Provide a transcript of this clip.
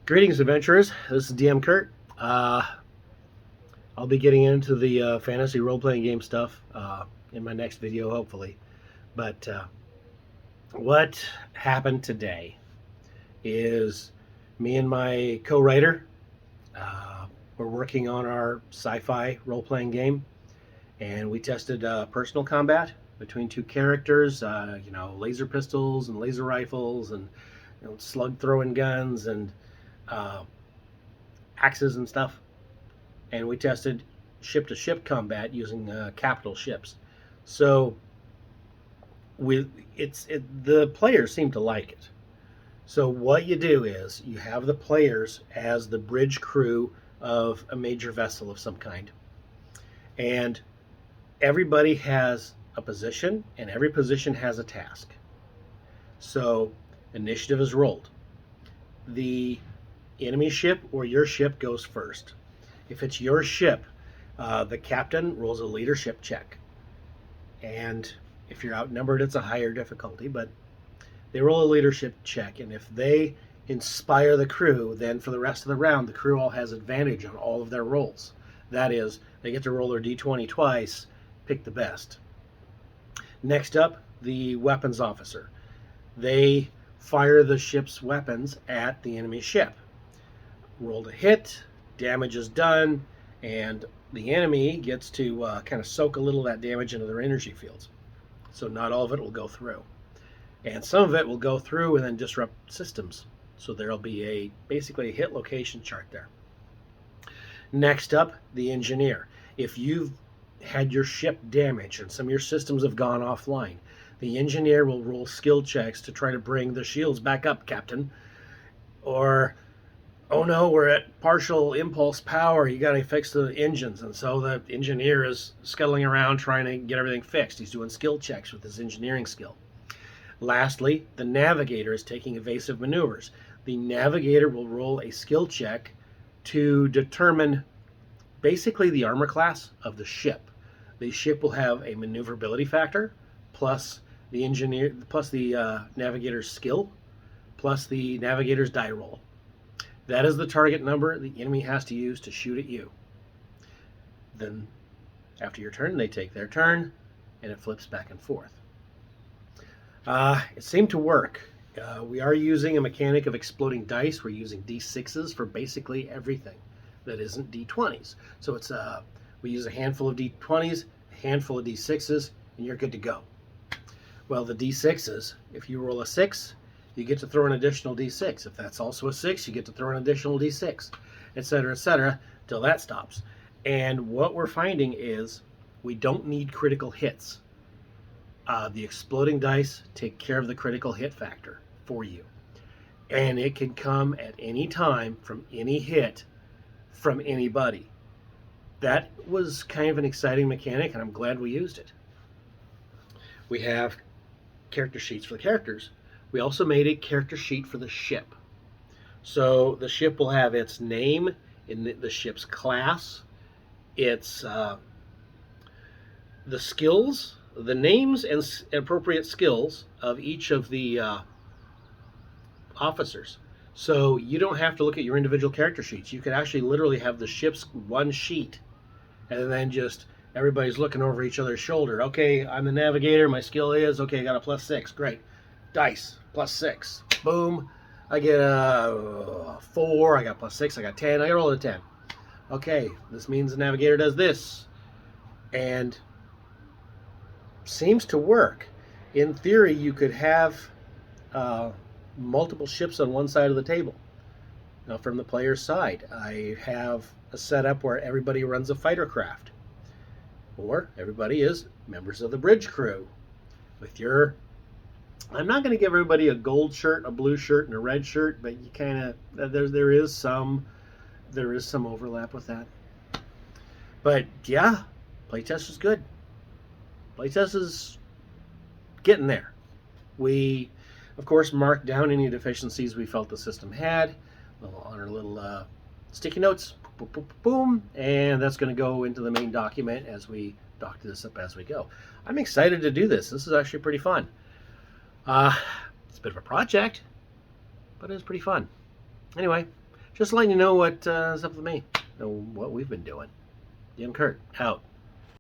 Greetings, adventurers. This is DM Kurt. I'll be getting into the fantasy role-playing game stuff in my next video, hopefully. But what happened today is me and my co-writer were working on our sci-fi role-playing game, and we tested personal combat between two characters. Laser pistols and laser rifles, and slug throwing guns and uh, axes and stuff. And we tested ship-to-ship combat using capital ships. So the players seem to like it. So what you do is you have the players as the bridge crew of a major vessel of some kind, and everybody has a position, and every position has a task. So initiative is rolled. The enemy ship or your ship goes first. If it's your ship, the captain rolls a leadership check. And if you're outnumbered, it's a higher difficulty, but they roll a leadership check. And if they inspire the crew, then for the rest of the round, the crew all has advantage on all of their rolls. That is, they get to roll their d20 twice, pick the best. Next up, the weapons officer. They fire the ship's weapons at the enemy ship. Roll to hit, damage is done, and the enemy gets to kind of soak a little of that damage into their energy fields. So not all of it will go through. And some of it will go through and then disrupt systems. So there'll be basically a hit location chart there. Next up, the engineer. If you've had your ship damaged and some of your systems have gone offline, the engineer will roll skill checks to try to bring the shields back up, Captain. Or, oh no, we're at partial impulse power, you gotta fix the engines. And so the engineer is scuttling around trying to get everything fixed. He's doing skill checks with his engineering skill. Lastly, the navigator is taking evasive maneuvers. The navigator will roll a skill check to determine basically the armor class of the ship. The ship will have a maneuverability factor, plus the navigator's skill, plus the navigator's die roll. That is the target number the enemy has to use to shoot at you. Then, after your turn, they take their turn, and it flips back and forth. It seemed to work. We are using a mechanic of exploding dice. We're using D6s for basically everything that isn't D20s. So we use a handful of D20s, a handful of D6s, and you're good to go. Well, the D6s, if you roll a 6, you get to throw an additional D6. If that's also a 6, you get to throw an additional D6, etc., till that stops. And what we're finding is we don't need critical hits. The exploding dice take care of the critical hit factor for you. And it can come at any time from any hit from anybody. That was kind of an exciting mechanic, and I'm glad we used it. We have character sheets for the characters. We also made a character sheet for the ship. So the ship will have its name in the ship's class, its the skills, the names and appropriate skills of each of the officers. So you don't have to look at your individual character sheets. You could actually literally have the ship's one sheet, and then just everybody's looking over each other's shoulder. Okay, I'm the navigator. My skill is, okay, I got a +6. Great. Dice, +6. Boom. I get a 4. I got +6. I got 10. I roll a 10. Okay, this means the navigator does this. And seems to work. In theory, you could have multiple ships on one side of the table. Now, from the player's side, I have a setup where everybody runs a fighter craft, or everybody is members of the bridge crew. I'm not going to give everybody a gold shirt, a blue shirt, and a red shirt, but you kind of there is some overlap with that. But yeah, playtest is good. Playtest is getting there. We, of course, marked down any deficiencies we felt the system had on our little sticky notes. Boom, boom, boom, and that's going to go into the main document as we doc this up as we go. I'm excited to do this. This is actually pretty fun. It's a bit of a project, but it's pretty fun. Anyway, Just letting you know what is up with me, what we've been doing. DM Kurt, out.